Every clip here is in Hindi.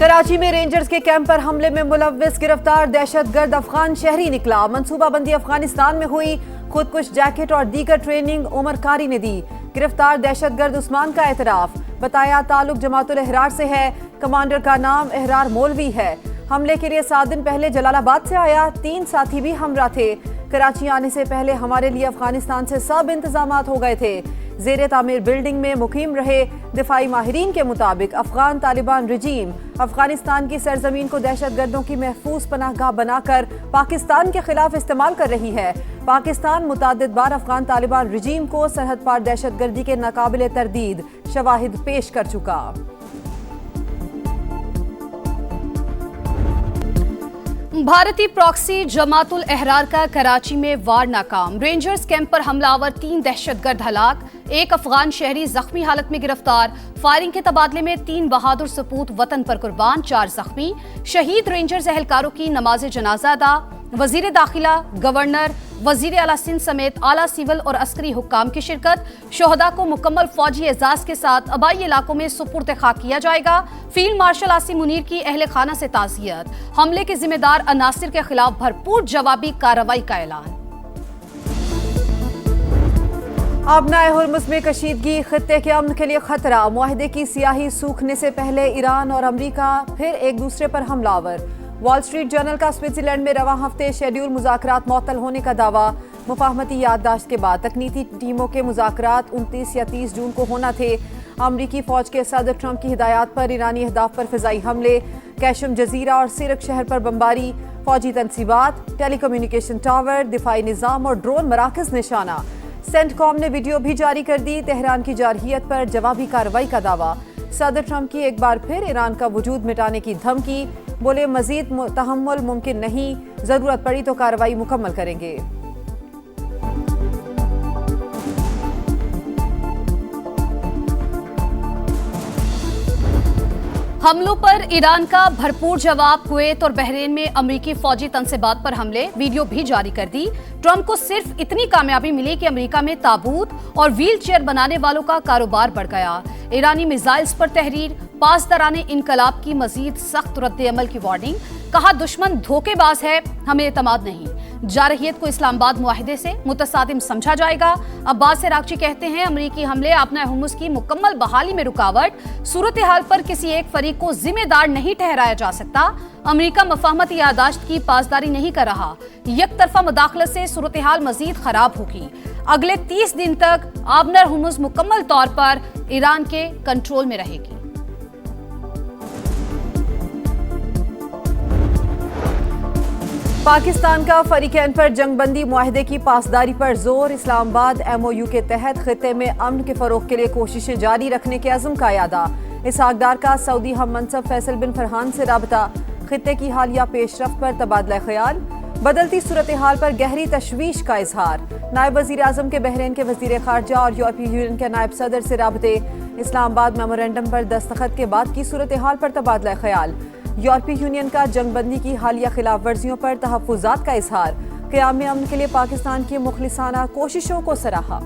कराची में रेंजर्स के कैंप पर हमले में मुलव्विस गिरफ्तार दहशतगर्द अफगान शहरी निकला। मंसूबाबंदी अफगानिस्तान में हुई, खुदकुश जैकेट और दीगर ट्रेनिंग उमर कारी ने दी। गिरफ्तार दहशतगर्द उस्मान का एतराफ, बताया ताल्लुक जमातुल अहरार से है। कमांडर का नाम अहरार मौलवी है। हमले के लिए 7 दिन पहले जलालाबाद से आया, 3 साथी भी हमरा थे। कराची आने से पहले हमारे लिए अफगानिस्तान से सब इंतजामात हो गए थे। ज़ेरे तामीर बिल्डिंग में मुकीम रहे। दिफाई माहिरीन के मुताबिक अफगान तालिबान रजीम अफगानिस्तान की सरजमीन को दहशतगर्दों की महफूज पनाहगाह बनाकर पाकिस्तान के खिलाफ इस्तेमाल कर रही है। पाकिस्तान मुतअद्दिद बार अफगान तालिबान रजीम को सरहद पार दहशतगर्दी के नाकाबिले तरदीद शवाहिद पेश कर चुका। भारतीय प्रॉक्सी जमातुल अहरार का कराची में वार नाकाम। रेंजर्स कैंप पर हमलावर 3 दहशतगर्द हलाक, 1 अफगान शहरी जख्मी हालत में गिरफ्तार। फायरिंग के तबादले में 3 बहादुर सपूत वतन पर कुर्बान, 4 जख्मी। शहीद रेंजर्स एहलकारों की नमाज जनाजा अदा। वजीर दाखिला, गवर्नर, वजीर आला सिंध समेत आला सिविल और अस्करी हुक्काम की शिरकत। शोहदा को मुकम्मल फौजी एजाज के साथ आबाई इलाकों में सुपुर्द खाक किया जाएगा। फील्ड मार्शल आसिम मुनीर की अहले खाना से ताज़ियत। हमले के जिम्मेदार अनासिर के खिलाफ भरपूर जवाबी कार्रवाई का ऐलान। आबनाए हुर्मुज़ में कशीदगी, खित्ते के अमन के लिए खतरा। मुआहदे की सियाही सूखने से पहले ईरान और अमरीका फिर एक दूसरे पर हमलावर। वॉल स्ट्रीट जर्नल का स्विट्जरलैंड में रवां हफ्ते शेड्यूल मुज़ाकरात मुअत्तल होने का दावा। मुफाहमती याददाश्त के बाद तकनीकी टीमों के मुज़ाकरात 29 या 30 जून को होना थे। अमरीकी फौज के सदर ट्रंप की हिदायत पर ईरानी अहदाफ पर फ़िज़ाई हमले, कैशम जजीरा और सिरक शहर पर बमबारी, फौजी तनसीबात, टेलीकम्युनिकेशन टावर, दिफाई निज़ाम और ड्रोन मराकज़ निशाना। सेंटकॉम ने वीडियो भी जारी कर दी। तेहरान की जारहियत पर जवाबी कार्रवाई का दावा। सदर ट्रंप की एक बार फिर ईरान का वजूद मिटाने की धमकी। बोले मजीद तहम्मुल मुमकिन नहीं, जरूरत पड़ी तो कार्रवाई मुकम्मल करेंगे। हमलों पर ईरान का भरपूर जवाब। कुवैत और बहरीन में अमरीकी फौजी तनसीबात पर हमले, वीडियो भी जारी कर दी। ट्रंप को सिर्फ इतनी कामयाबी मिली कि अमेरिका में ताबूत और व्हील चेयर बनाने वालों का कारोबार बढ़ गया। ईरानी मिसाइल्स पर तहरीर, पासदाराने इनकलाब की मजीद सख्त रद्द-ए-अमल की वार्निंग। कहा दुश्मन धोखेबाज है, हमें एतमाद नहीं। जारहियत को इस्लामाबाद मुआहिदे से मुतसादिम समझा जाएगा। अब्बास अरागची कहते हैं अमरीकी हमले आबनाए हुर्मुज़ की मुकम्मल बहाली में रुकावट। सूरत हाल पर किसी एक फरीक को जिम्मेदार नहीं ठहराया जा सकता। अमरीका मफाहमती यादाश्त की पासदारी नहीं कर रहा। यकतरफा मुदाखलत से सूरत हाल मजीद खराब होगी। अगले 30 दिन तक आबनाए हुर्मुज़ मुकम्मल तौर पर ईरान के कंट्रोल में रहेगी। पाकिस्तान का फरीकैन पर जंगबंदी मुआहदे की पासदारी पर जोर। इस्लामाबाद MOU के तहत खित्ते में अमन के फरोग के लिए कोशिशें जारी रखने के अज़्म का यादा। इसहाकदार का सऊदी हम मनसब फैसल बिन फरहान से राबता। खित्ते की हालिया पेशरफ्त पर तबादला ख्याल। बदलती सूरत हाल पर गहरी तशवीश का इजहार। नायब वज़ीर आज़म के बहरीन के वज़ीर ख़ारजा और यूरोपीय यूनियन के नायब सदर से राबते। इस्लामाबाद मेमोरेंडम पर दस्तखत के बाद की सूरत हाल पर तबादला ख्याल। यूरोपीय यूनियन का जंगबंदी की हालिया खिलाफ वर्जियों पर तहफ़्फ़ुज़ात का इजहार। क़याम अमन के लिए पाकिस्तान की मुखलिसाना कोशिशों को सराहा।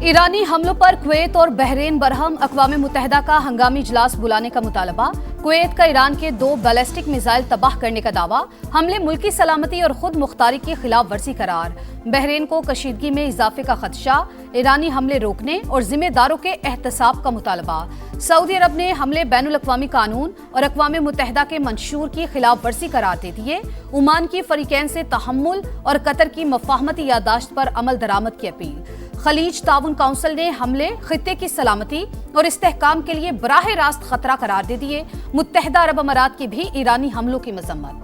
ईरानी हमलों पर कुवैत और बहरीन बरहम। अक़वाम मुत्तहिदा का हंगामी इजलास बुलाने का मुतालबा। कुवैत का ईरान के 2 बैलिस्टिक मिसाइल तबाह करने का दावा। हमले मुल्की सलामती और खुद मुख्तारी की खिलाफ वर्जी करार। बहरीन को कशीदगी में इजाफे का खदशा। ईरानी हमले रोकने और जिम्मेदारों के एहतसाब का मुतालबा। सऊदी अरब ने हमले बैनुल अक़वामी कानून और अक़वाम मुत्तहिदा के मंशूर की खिलाफ वर्जी करार दे दिए। ओमान की फरीकैन से तहम्मुल और कतर की मफाहमती यादाश्त पर अमल दरामद की अपील। खलीज ताउन काउंसिल ने हमले खित्ते की सलामती और इस्तेहकाम के लिए बराह रास्त खतरा करार दे दिए। मुत्तहिदा अरब अमारात की भी ईरानी हमलों की मजम्मत।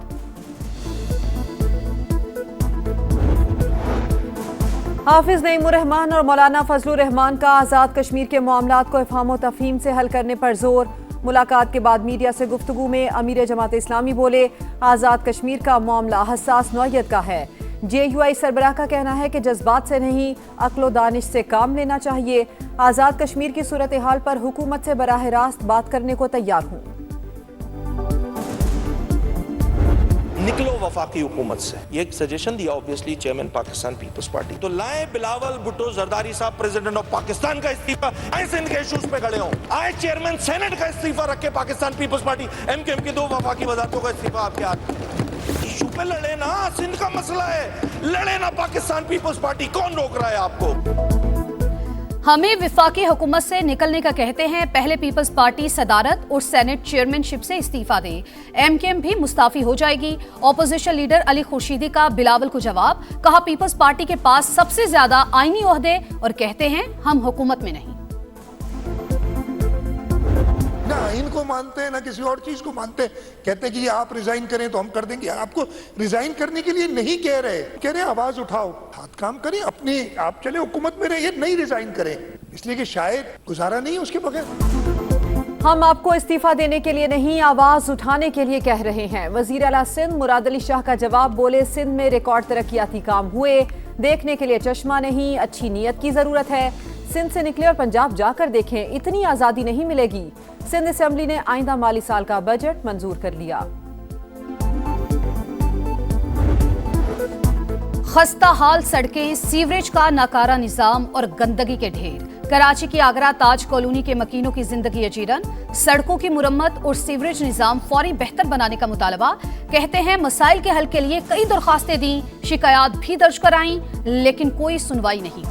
हाफिज नईमुर रहमान और मौलाना फजलुर रहमान का आज़ाद कश्मीर के मामलात को इफ़हाम व तफ़हीम से हल करने पर जोर। मुलाकात के बाद मीडिया से गुफ्तगू में अमीर जमात इस्लामी बोले, आज़ाद कश्मीर का मामला हसास नौयत का है। JUI सरबराह का कहना है कि जज्बात से नहीं, अक्लो दानिश से काम लेना चाहिए। आज़ाद कश्मीर की सूरत हाल पर हुकूमत से बराह रास्त बात करने को तैयार हूँ। निकलो वफाकी हुकूमत से, ये एक सजेशन दिया ऑब्वियसली चेयरमैन पाकिस्तान पीपल्स पार्टी। तो लाए बिलावल भुट्टो जरदारी साहब प्रेसिडेंट ऑफ पाकिस्तान का इस्तीफा, आए सिंध के इश्यूज पे खड़े हों, आए चेयरमैन सेनेट का इस्तीफा रखे पाकिस्तान पीपल्स पार्टी, MKM की 2 वफाकी वजारतों का इस्तीफा आपके हाथ। इशू पे लड़े ना, सिंध का मसला है, लड़े ना पाकिस्तान पीपल्स पार्टी, कौन रोक रहा है आपको? हमें विफाकी हुकूमत से निकलने का कहते हैं, पहले पीपल्स पार्टी सदारत और सेनेट चेयरमैनशिप से इस्तीफा दे। MKM भी मुस्ताफी हो जाएगी। ऑपोजिशन लीडर अली खुर्शीदी का बिलावल को जवाब, कहा पीपल्स पार्टी के पास सबसे ज्यादा आईनी ओहदे और कहते हैं हम हुकूमत में नहीं। ना इनको मानते हैं ना किसी और चीज को मानते हैं। कहते हैं कि ये आप रिजाइन करें तो हम कर देंगे। आपको रिजाइन करने के लिए नहीं कह रहे आवाज उठाओ, हाथ काम करें, अपने आप चले हुकूमत में रहिए, नहीं रिजाइन करें, इसलिए कि शायद गुजारा नहीं है उसके बगैर। हम आपको इस्तीफा देने के लिए नहीं, आवाज उठाने के लिए कह रहे हैं। वजीर आला सिंध मुराद अली शाह का जवाब, बोले सिंध में रिकॉर्ड तरक्याती काम हुए, देखने के लिए चश्मा नहीं, अच्छी नीयत की जरूरत है। सिंध से निकले और पंजाब जाकर देखें, इतनी आजादी नहीं मिलेगी। सिंध असेंबली ने आइंदा माली साल का बजट मंजूर कर लिया। खस्ता हाल सड़कें, सीवरेज का नाकारा निजाम और गंदगी के ढेर। कराची की आगरा ताज कॉलोनी के मकीनों की जिंदगी अजीरन। सड़कों की मुरम्मत और सीवरेज निजाम फौरी बेहतर बनाने का मुतालबा। कहते हैं मसाइल के हल के लिए कई दरखास्तें दी, शिकायत भी दर्ज कराई, लेकिन कोई सुनवाई नहीं।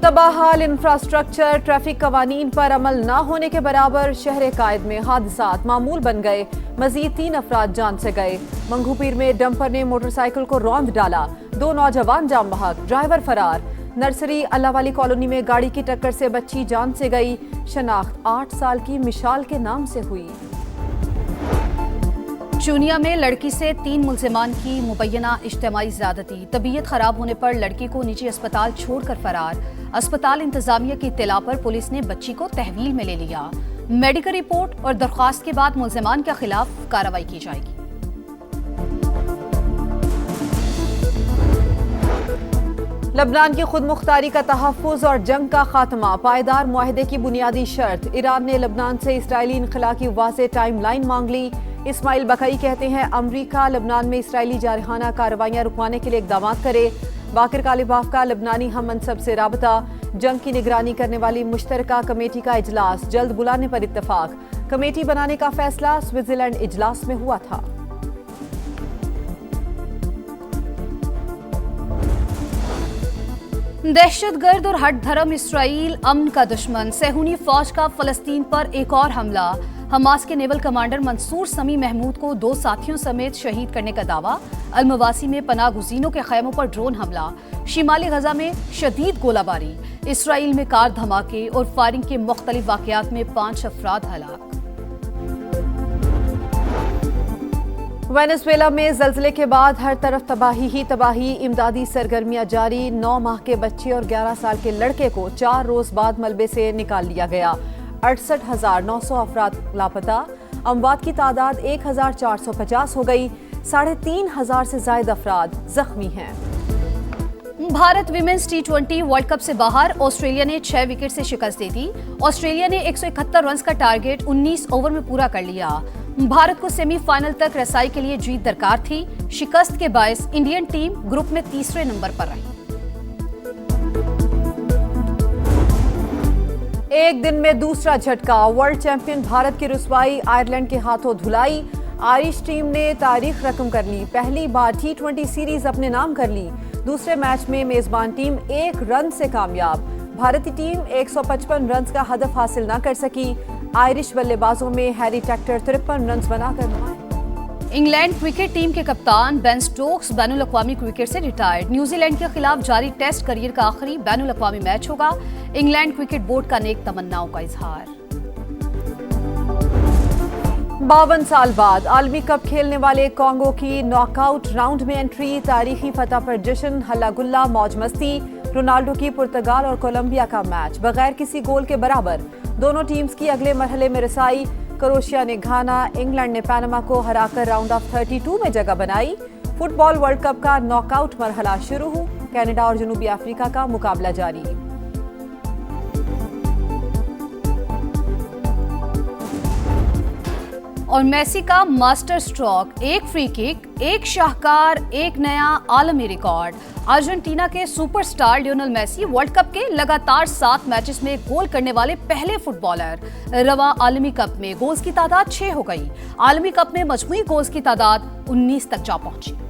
तबाहाल इंफ्रास्ट्रक्चर, ट्रैफिक कवानीन पर अमल न होने के बराबर। शहर कायद में हादसात मामूल बन गए, मजीद 3 अफराद जान से गए। मंगूपीर में डंपर ने मोटरसाइकिल को रौंद डाला, 2 नौजवान जाम बहक, ड्राइवर फरार। नर्सरी अल्लाह वाली कॉलोनी में गाड़ी की टक्कर से बच्ची जान से गई। शनाख्त 8 साल की मिशाल के नाम से हुई। चूनिया में लड़की से 3 मुल्जिमान की मुबैना इज्तिमाई ज़्यादती। तबीयत खराब होने पर लड़की को निजी अस्पताल छोड़कर फरार। अस्पताल इंतजामिया की इत्तला पर पुलिस ने बच्ची को तहवील में ले लिया। मेडिकल रिपोर्ट और दरख्वास्त के बाद मुल्जिमान के खिलाफ कार्रवाई की जाएगी। लबनान की खुद मुख्तारी का तहफ़्फ़ुज़ और जंग का खात्मा पायदार मुआहदे की बुनियादी शर्त। ईरान ने लबनान से इसराइली इनखला की वाज़ेह टाइम लाइन मांग ली। इस्माइल बकई कहते हैं अमरीका लबनान में इसराइली जारहाना कार्रवाइयाँ रुकवाने के लिए इक़दाम करे। बाकिर कालिबाफ का लबनानी हम मनसब से राबता। जंग की निगरानी करने वाली मुश्तरका कमेटी का इजलास जल्द बुलाने पर इत्तफाक। कमेटी बनाने का फैसला स्विट्जरलैंड इजलास में हुआ था। दहशतगर्द और हट धर्म इसराइल अमन का दुश्मन। सेहूनी फौज का फलस्तीन पर एक और हमला। हमास के नेवल कमांडर मंसूर समी महमूद को 2 साथियों समेत शहीद करने का दावा। अलमवासी में पनाह गुज़ीनों के खैमों पर ड्रोन हमला। शिमाली गजा में शदीद गोलाबारी। इसराइल में कार धमाके और फायरिंग के मुख्तलिफ वाक़यात में 5 अफराद हलाक। वेनेजुएला में ज़ल्ज़ले के बाद हर तरफ तबाही ही तबाही। इमदादी सरगर्मियां जारी। 9 माह के बच्चे और 11 साल के लड़के को 4 रोज बाद मलबे से निकाल लिया गया। 68,900 अफराद लापता। अमवात की तादाद 1,450 हो गई। 3,500 से ज्यादा अफराद जख्मी हैं। Bharat women's T20 world cup से बाहर। ऑस्ट्रेलिया ने 6 विकेट से शिकस्त दे दी। ऑस्ट्रेलिया ने 171 रन का टारगेट 19 ओवर में पूरा कर लिया। भारत को सेमीफाइनल तक रसाई के लिए जीत दरकार थी। शिकस्त के बायस इंडियन टीम ग्रुप में 3रे नंबर पर रही। एक दिन में दूसरा झटका। वर्ल्ड चैंपियन भारत की रुसवाई आयरलैंड के हाथों धुलाई। आयरिश टीम ने तारीख रकम कर ली। पहली बार T20 सीरीज अपने नाम कर ली। दूसरे मैच में मेजबान टीम 1 रन से कामयाब। भारतीय टीम 155 रन का हदफ हासिल न कर सकी। आयरिश बल्लेबाजों में हैरी टैक्टर 53 रन बनाकर नुमाया। इंग्लैंड क्रिकेट टीम के कप्तान बेन स्टोक्स बैनुल-अक़वामी क्रिकेट से रिटायर्ड। न्यूजीलैंड के खिलाफ जारी टेस्ट करियर का आखिरी बैनुल-अक़वामी मैच होगा। इंग्लैंड क्रिकेट बोर्ड का नेक तमन्नाओं का इजहार। 52 साल बाद आलमी कप खेलने वाले कांगो की नॉकआउट राउंड में एंट्री। तारीखी फतह पर जश्न, हल्ला गुल्ला, मौज मस्ती। रोनाल्डो की पुर्तगाल और कोलंबिया का मैच बगैर किसी गोल के बराबर। दोनों टीम्स की अगले मरहले में रसाई। क्रोएशिया ने घाना, इंग्लैंड ने पैनामा को हराकर राउंड ऑफ 32 में जगह बनाई। फुटबॉल वर्ल्ड कप का नॉकआउट मरहला शुरू हुआ। कनाडा और जनूबी अफ्रीका का मुकाबला जारी। और मेसी का मास्टर स्ट्रोक, एक फ्री किक, एक शाहकार, एक नया आलमी रिकॉर्ड। अर्जेंटीना के superstar Lionel Messi world cup के लगातार 7 मैचेस में गोल करने वाले पहले फुटबॉलर। रवा आलमी कप में गोल्स की तादाद 6 हो गई। आलमी कप में मजमूई गोल्स की तादाद 19 तक जा पहुंची।